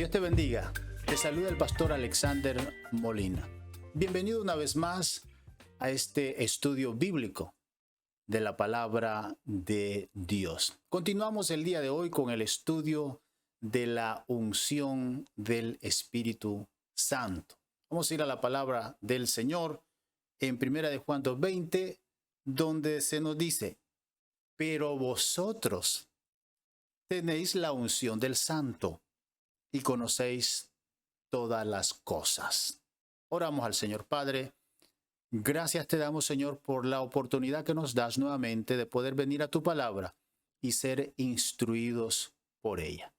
Dios te bendiga. Te saluda el pastor Alexander Molina. Bienvenido una vez más a este estudio bíblico de la palabra de Dios. Continuamos el día de hoy con el estudio de la unción del Espíritu Santo. Vamos a ir a la palabra del Señor en 1 de Juan 2:20, donde se nos dice: pero vosotros tenéis la unción del Santo y conocéis todas las cosas. Oramos al Señor. Padre, gracias te damos, Señor, por la oportunidad que nos das nuevamente de poder venir a tu palabra y ser instruidos por ella.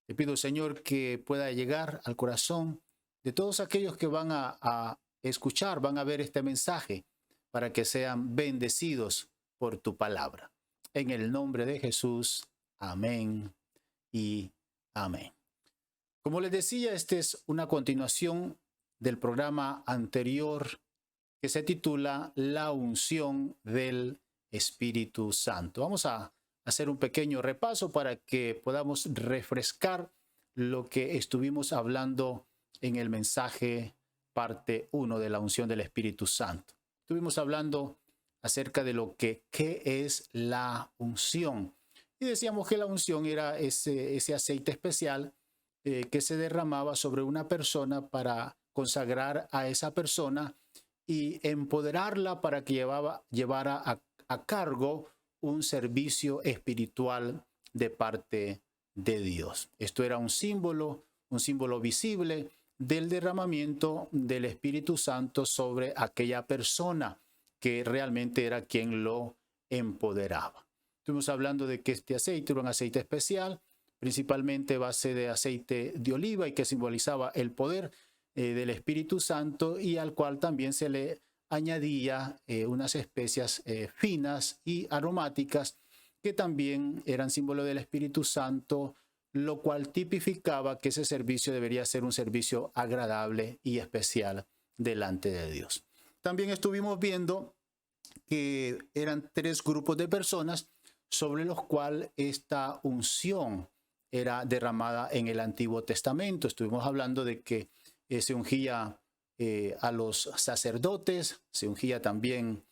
Te pido, Señor, que pueda llegar al corazón de todos aquellos que van a escuchar, van a ver este mensaje, para que sean bendecidos por tu palabra. En el nombre de Jesús, amén y amén. Como les decía, esta es una continuación del programa anterior que se titula La unción del Espíritu Santo. Vamos a hacer un pequeño repaso para que podamos refrescar lo que estuvimos hablando en el mensaje parte 1 de la unción del Espíritu Santo. Estuvimos hablando acerca de lo qué es la unción. Y decíamos que la unción era ese aceite especial que se derramaba sobre una persona para consagrar a esa persona y empoderarla para que llevara a cargo un servicio espiritual de parte de Dios. Esto era un símbolo visible del derramamiento del Espíritu Santo sobre aquella persona que realmente era quien lo empoderaba. Estuvimos hablando de que este aceite era un aceite especial, principalmente base de aceite de oliva, y que simbolizaba el poder del Espíritu Santo, y al cual también se le añadía unas especias finas y aromáticas que también eran símbolo del Espíritu Santo, lo cual tipificaba que ese servicio debería ser un servicio agradable y especial delante de Dios. También estuvimos viendo que eran 3 grupos de personas sobre los cuales esta unción era derramada en el Antiguo Testamento. Estuvimos hablando de que se ungía a los sacerdotes, se ungía también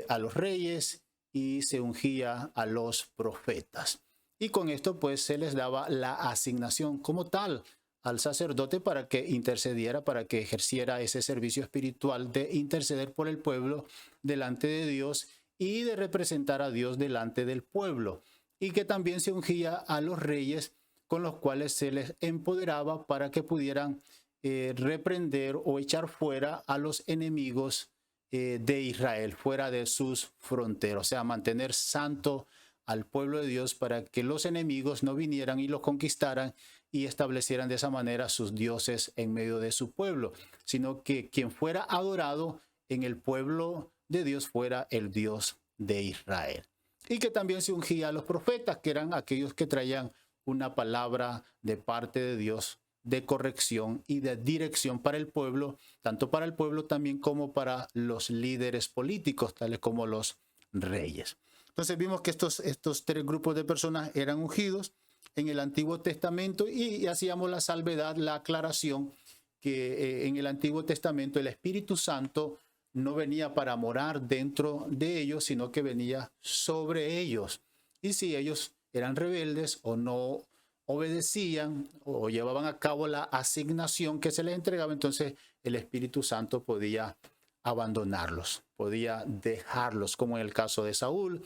a los reyes y se ungía a los profetas. Y con esto pues se les daba la asignación como tal al sacerdote para que intercediera, para que ejerciera ese servicio espiritual de interceder por el pueblo delante de Dios y de representar a Dios delante del pueblo. Y que también se ungía a los reyes, con los cuales se les empoderaba para que pudieran reprender o echar fuera a los enemigos de Israel, fuera de sus fronteras. O sea, mantener santo al pueblo de Dios para que los enemigos no vinieran y los conquistaran y establecieran de esa manera sus dioses en medio de su pueblo, sino que quien fuera adorado en el pueblo de Dios fuera el Dios de Israel. Y que también se ungía a los profetas, que eran aquellos que traían una palabra de parte de Dios de corrección y de dirección para el pueblo, tanto para el pueblo también como para los líderes políticos, tales como los reyes. Entonces vimos que estos 3 grupos de personas eran ungidos en el Antiguo Testamento, y hacíamos la salvedad, la aclaración, que en el Antiguo Testamento el Espíritu Santo no venía para morar dentro de ellos, sino que venía sobre ellos. Y si ellos eran rebeldes o no obedecían o llevaban a cabo la asignación que se les entregaba, entonces el Espíritu Santo podía abandonarlos, podía dejarlos, como en el caso de Saúl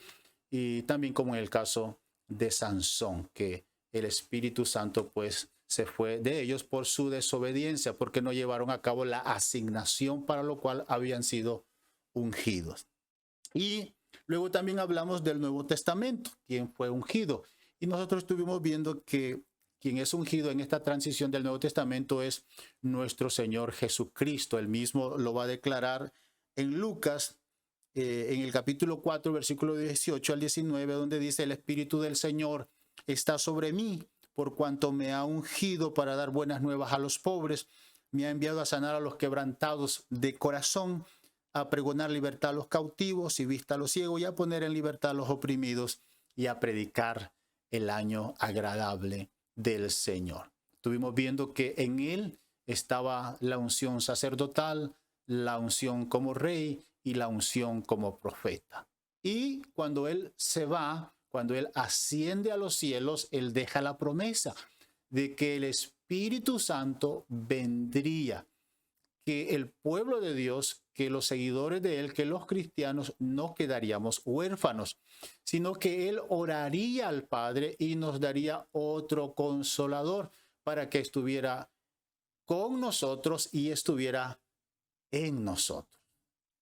y también como en el caso de Sansón, que el Espíritu Santo pues se fue de ellos por su desobediencia, porque no llevaron a cabo la asignación para lo cual habían sido ungidos. Y luego también hablamos del Nuevo Testamento, quien fue ungido. Y nosotros estuvimos viendo que quien es ungido en esta transición del Nuevo Testamento es nuestro Señor Jesucristo. Él mismo lo va a declarar en Lucas, en el capítulo 4, versículo 18 al 19, donde dice: el Espíritu del Señor está sobre mí, por cuanto me ha ungido para dar buenas nuevas a los pobres, me ha enviado a sanar a los quebrantados de corazón, a pregonar libertad a los cautivos y vista a los ciegos, y a poner en libertad a los oprimidos, y a predicar el año agradable del Señor. Estuvimos viendo que en él estaba la unción sacerdotal, la unción como rey y la unción como profeta. Y cuando él se va, cuando él asciende a los cielos, él deja la promesa de que el Espíritu Santo vendría, que el pueblo de Dios, que los seguidores de él, que los cristianos no quedaríamos huérfanos, sino que él oraría al Padre y nos daría otro consolador para que estuviera con nosotros y estuviera en nosotros.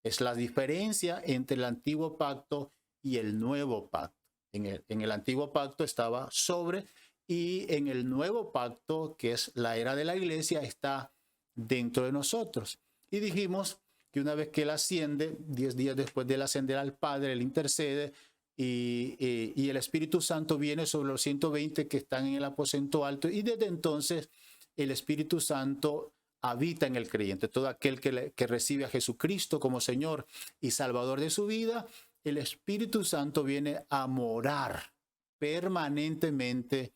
Es la diferencia entre el antiguo pacto y el nuevo pacto. En el antiguo pacto estaba sobre, y en el nuevo pacto, que es la era de la iglesia, está dentro de nosotros. Y dijimos que una vez que él asciende, 10 días después de él ascender al Padre, él intercede y el Espíritu Santo viene sobre los 120 que están en el aposento alto, y desde entonces el Espíritu Santo habita en el creyente. Todo aquel que recibe a Jesucristo como Señor y Salvador de su vida, el Espíritu Santo viene a morar permanentemente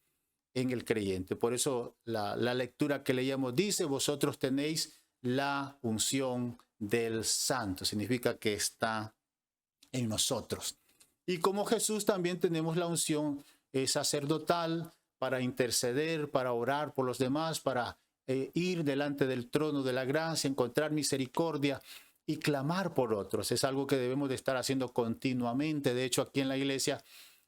en el creyente. Por eso la lectura que leíamos dice: vosotros tenéis la unción del Santo. Significa que está en nosotros. Y como Jesús, también tenemos la unción sacerdotal para interceder, para orar por los demás, para ir delante del trono de la gracia, encontrar misericordia y clamar por otros. Es algo que debemos de estar haciendo continuamente. De hecho, aquí en la iglesia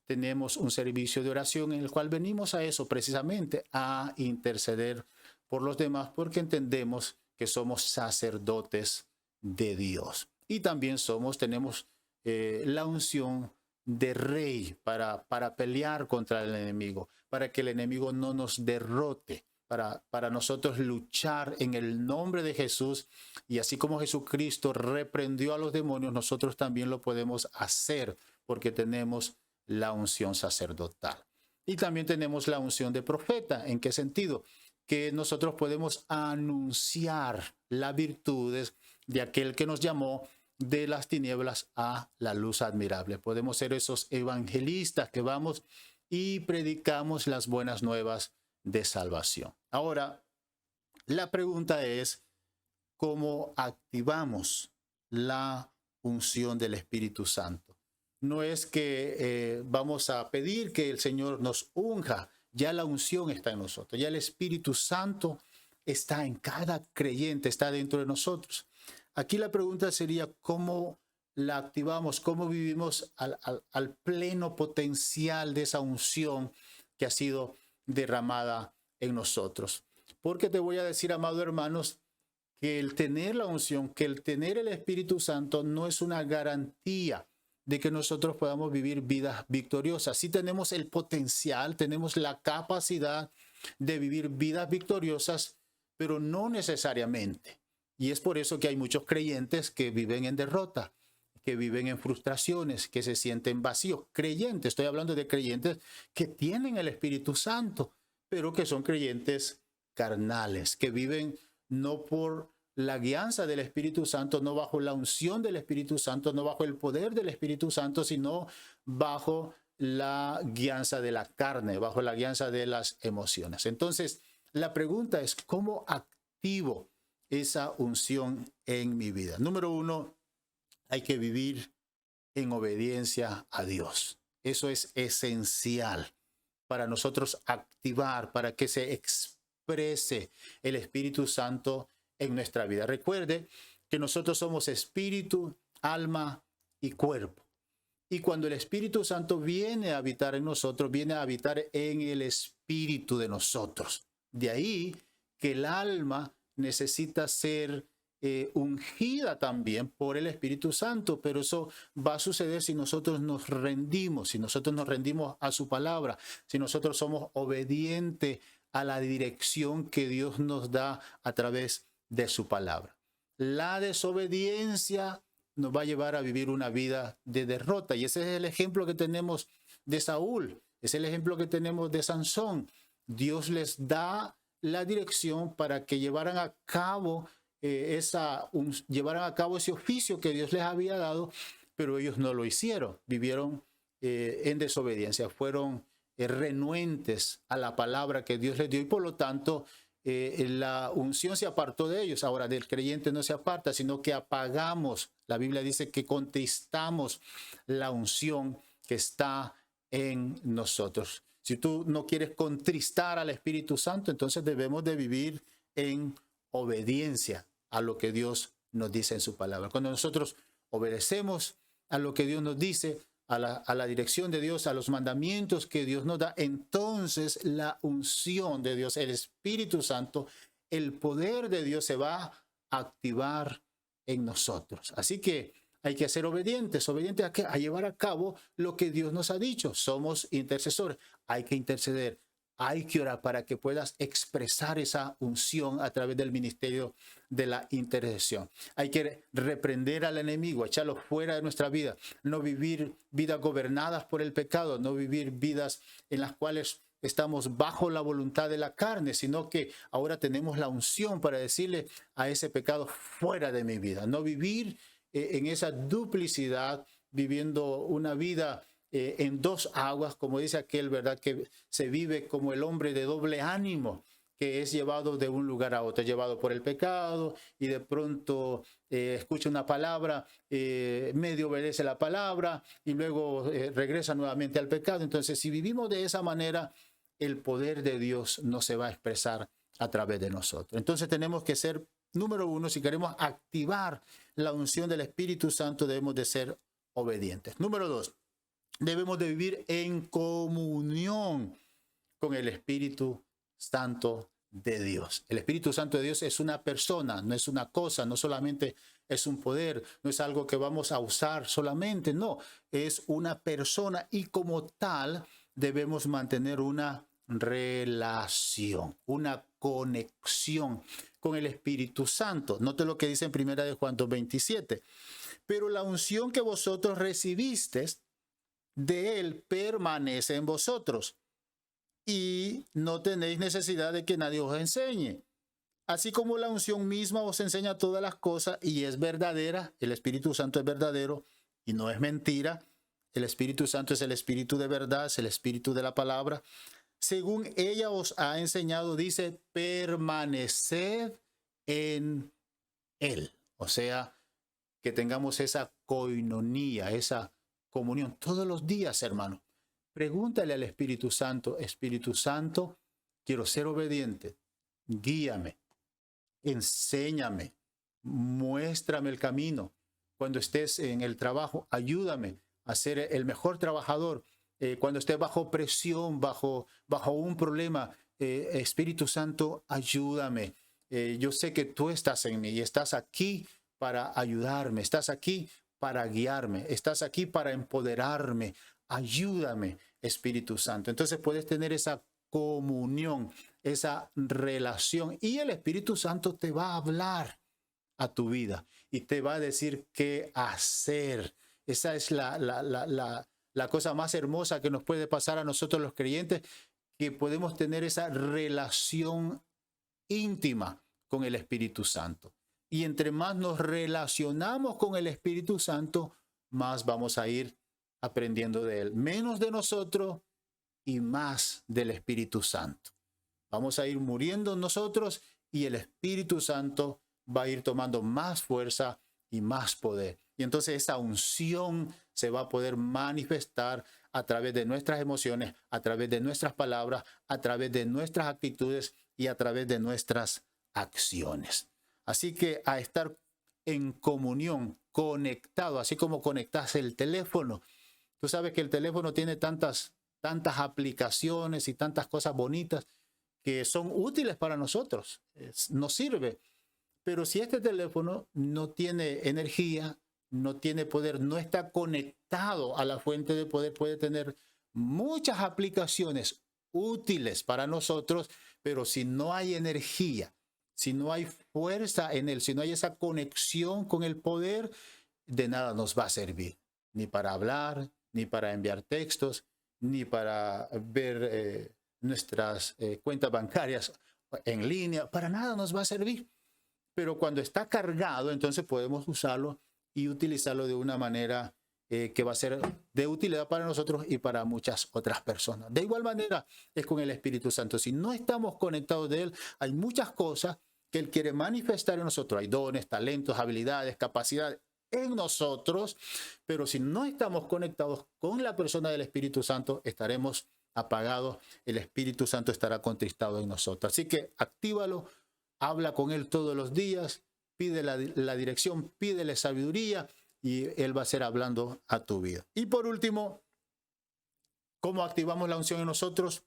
tenemos un servicio de oración en el cual venimos a eso, precisamente a interceder por los demás, porque entendemos que somos sacerdotes de Dios. Y también tenemos la unción de rey para pelear contra el enemigo, para que el enemigo no nos derrote, para nosotros luchar en el nombre de Jesús. Y así como Jesucristo reprendió a los demonios, nosotros también lo podemos hacer, porque tenemos la unción sacerdotal. Y también tenemos la unción de profeta. ¿En qué sentido? Que nosotros podemos anunciar las virtudes de aquel que nos llamó de las tinieblas a la luz admirable. Podemos ser esos evangelistas que vamos y predicamos las buenas nuevas de salvación. Ahora, la pregunta es: ¿cómo activamos la unción del Espíritu Santo? No es que vamos a pedir que el Señor nos unja. Ya la unción está en nosotros. Ya el Espíritu Santo está en cada creyente, está dentro de nosotros. Aquí la pregunta sería: ¿cómo la activamos? ¿Cómo vivimos al pleno potencial de esa unción que ha sido derramada en nosotros? Porque te voy a decir, amado hermanos, que el tener la unción, que el tener el Espíritu Santo no es una garantía de que nosotros podamos vivir vidas victoriosas. Sí tenemos el potencial, tenemos la capacidad de vivir vidas victoriosas, pero no necesariamente. Y es por eso que hay muchos creyentes que viven en derrota, que viven en frustraciones, que se sienten vacíos. Creyentes, estoy hablando de creyentes que tienen el Espíritu Santo, pero que son creyentes carnales, que viven no por la guianza del Espíritu Santo, no bajo la unción del Espíritu Santo, no bajo el poder del Espíritu Santo, sino bajo la guianza de la carne, bajo la guianza de las emociones. Entonces, la pregunta es: ¿cómo activo esa unción en mi vida? Número uno, hay que vivir en obediencia a Dios. Eso es esencial para nosotros activar, para que se exprese el Espíritu Santo en nuestra vida. Recuerde que nosotros somos espíritu, alma y cuerpo. Y cuando el Espíritu Santo viene a habitar en nosotros, viene a habitar en el espíritu de nosotros. De ahí que el alma necesita ser ungida también por el Espíritu Santo, pero eso va a suceder si nosotros nos rendimos a su palabra, si nosotros somos obedientes a la dirección que Dios nos da a través de su palabra. La desobediencia nos va a llevar a vivir una vida de derrota, y ese es el ejemplo que tenemos de Saúl, es el ejemplo que tenemos de Sansón. Dios les da la dirección para que llevaran a cabo ese oficio que Dios les había dado, pero ellos no lo hicieron, vivieron en desobediencia, fueron renuentes a la palabra que Dios les dio y por lo tanto la unción se apartó de ellos. Ahora del creyente no se aparta, sino que apagamos. La Biblia dice que contristamos la unción que está en nosotros. Si tú no quieres contristar al Espíritu Santo, entonces debemos de vivir en obediencia a lo que Dios nos dice en su palabra. Cuando nosotros obedecemos a lo que Dios nos dice, a la dirección de Dios, a los mandamientos que Dios nos da, entonces la unción de Dios, el Espíritu Santo, el poder de Dios se va a activar en nosotros. Así que hay que ser obedientes a llevar a cabo lo que Dios nos ha dicho. Somos intercesores, hay que interceder, hay que orar para que puedas expresar esa unción a través del ministerio de la intercesión. Hay que reprender al enemigo, echarlo fuera de nuestra vida, no vivir vidas gobernadas por el pecado, no vivir vidas en las cuales estamos bajo la voluntad de la carne, sino que ahora tenemos la unción para decirle a ese pecado fuera de mi vida, no vivir en esa duplicidad, viviendo una vida en dos aguas, como dice aquel, ¿verdad? Que se vive como el hombre de doble ánimo, que es llevado de un lugar a otro, llevado por el pecado y de pronto escucha una palabra, medio obedece la palabra y luego regresa nuevamente al pecado. Entonces, si vivimos de esa manera, el poder de Dios no se va a expresar a través de nosotros. Entonces tenemos que ser, número uno, si queremos activar la unción del Espíritu Santo, debemos de ser obedientes. Número dos, debemos de vivir en comunión con el Espíritu Santo de Dios. El Espíritu Santo de Dios es una persona, no es una cosa, no solamente es un poder, no es algo que vamos a usar solamente, no, es una persona y como tal debemos mantener una relación, una conexión con el Espíritu Santo. Note lo que dice en 1 de Juan 2:27. Pero la unción que vosotros recibisteis de él permanece en vosotros y no tenéis necesidad de que nadie os enseñe. Así como la unción misma os enseña todas las cosas y es verdadera, el Espíritu Santo es verdadero y no es mentira. El Espíritu Santo es el Espíritu de verdad, es el Espíritu de la palabra. Según ella os ha enseñado, dice, permaneced en él. O sea, que tengamos esa coinonía, esa comunión todos los días, hermano. Pregúntale al Espíritu Santo, Espíritu Santo, quiero ser obediente, guíame, enséñame, muéstrame el camino. Cuando estés en el trabajo, ayúdame a ser el mejor trabajador. Cuando estés bajo presión, bajo un problema, Espíritu Santo, ayúdame. Yo sé que tú estás en mí y estás aquí para ayudarme, estás aquí para guiarme, estás aquí para empoderarme. Ayúdame, Espíritu Santo. Entonces puedes tener esa comunión, esa relación y el Espíritu Santo te va a hablar a tu vida y te va a decir qué hacer. Esa es la cosa más hermosa que nos puede pasar a nosotros los creyentes, que podemos tener esa relación íntima con el Espíritu Santo. Y entre más nos relacionamos con el Espíritu Santo, más vamos a ir aprendiendo de él. Menos de nosotros y más del Espíritu Santo. Vamos a ir muriendo nosotros y el Espíritu Santo va a ir tomando más fuerza y más poder. Y entonces esa unción se va a poder manifestar a través de nuestras emociones, a través de nuestras palabras, a través de nuestras actitudes y a través de nuestras acciones. Así que a estar en comunión, conectado, así como conectas el teléfono. Tú sabes que el teléfono tiene tantas aplicaciones y tantas cosas bonitas que son útiles para nosotros. Nos sirve. Pero si este teléfono no tiene energía, no tiene poder, no está conectado a la fuente de poder, puede tener muchas aplicaciones útiles para nosotros, pero si no hay energía, si no hay fuerza en él, si no hay esa conexión con el poder, de nada nos va a servir, ni para hablar, ni para enviar textos, ni para ver nuestras cuentas bancarias en línea, para nada nos va a servir. Pero cuando está cargado, entonces podemos usarlo y utilizarlo de una manera que va a ser de utilidad para nosotros y para muchas otras personas. De igual manera es con el Espíritu Santo. Si no estamos conectados de Él, hay muchas cosas que Él quiere manifestar en nosotros. Hay dones, talentos, habilidades, capacidades en nosotros, pero si no estamos conectados con la persona del Espíritu Santo, estaremos apagados. El Espíritu Santo estará contristado en nosotros. Así que actívalo, habla con Él todos los días, pide la dirección, pídele sabiduría y Él va a ser hablando a tu vida. Y por último, ¿cómo activamos la unción en nosotros?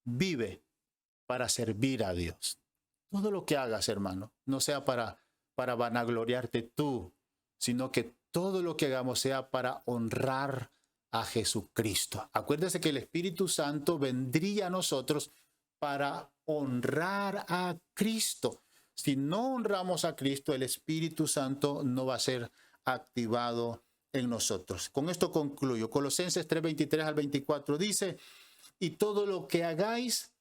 Vive para servir a Dios. Todo lo que hagas, hermano, no sea para vanagloriarte tú, sino que todo lo que hagamos sea para honrar a Jesucristo. Acuérdese que el Espíritu Santo vendría a nosotros para honrar a Cristo. Si no honramos a Cristo, el Espíritu Santo no va a ser activado en nosotros. Con esto concluyo. Colosenses 3:23 al 24 dice: y todo lo que hagáis,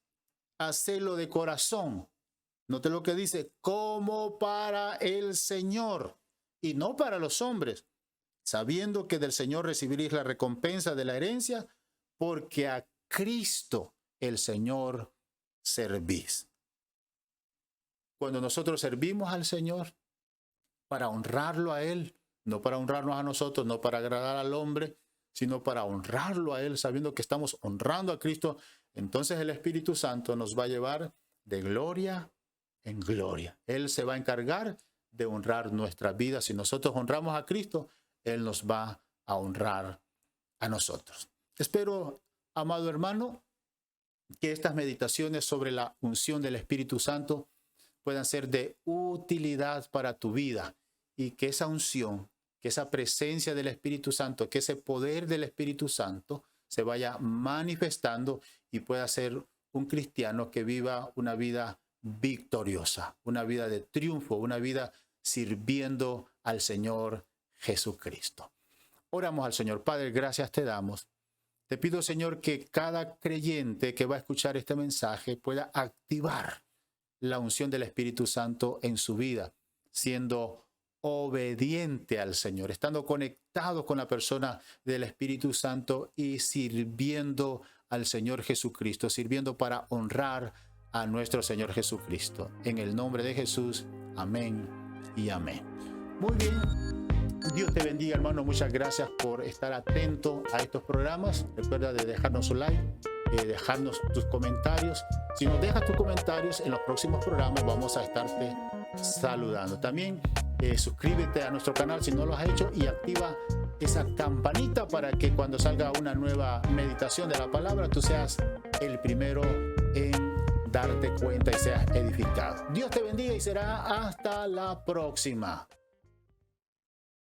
hacedlo de corazón. Note lo que dice: como para el Señor y no para los hombres, sabiendo que del Señor recibiréis la recompensa de la herencia, porque a Cristo el Señor servís. Cuando nosotros servimos al Señor para honrarlo a Él, no para honrarnos a nosotros, no para agradar al hombre, sino para honrarlo a Él, sabiendo que estamos honrando a Cristo, entonces el Espíritu Santo nos va a llevar de gloria en gloria. Él se va a encargar de honrar nuestras vidas. Si nosotros honramos a Cristo, Él nos va a honrar a nosotros. Espero, amado hermano, que estas meditaciones sobre la unción del Espíritu Santo puedan ser de utilidad para tu vida y que esa unción, que esa presencia del Espíritu Santo, que ese poder del Espíritu Santo se vaya manifestando y pueda ser un cristiano que viva una vida victoriosa, una vida de triunfo, una vida sirviendo al Señor Jesucristo. Oramos al Señor. Padre, gracias te damos. Te pido, Señor, que cada creyente que va a escuchar este mensaje pueda activar la unción del Espíritu Santo en su vida, siendo obediente al Señor, estando conectado con la persona del Espíritu Santo y sirviendo al Señor Jesucristo, sirviendo para honrar a nuestro Señor Jesucristo. En el nombre de Jesús, amén y amén. Muy bien. Dios te bendiga, hermano. Muchas gracias por estar atento a estos programas. Recuerda de dejarnos un like, dejarnos tus comentarios. Si nos dejas tus comentarios, en los próximos programas vamos a estarte saludando. También suscríbete a nuestro canal si no lo has hecho y activa esa campanita para que cuando salga una nueva meditación de la palabra, tú seas el primero en darte cuenta y seas edificado. Dios te bendiga y será hasta la próxima.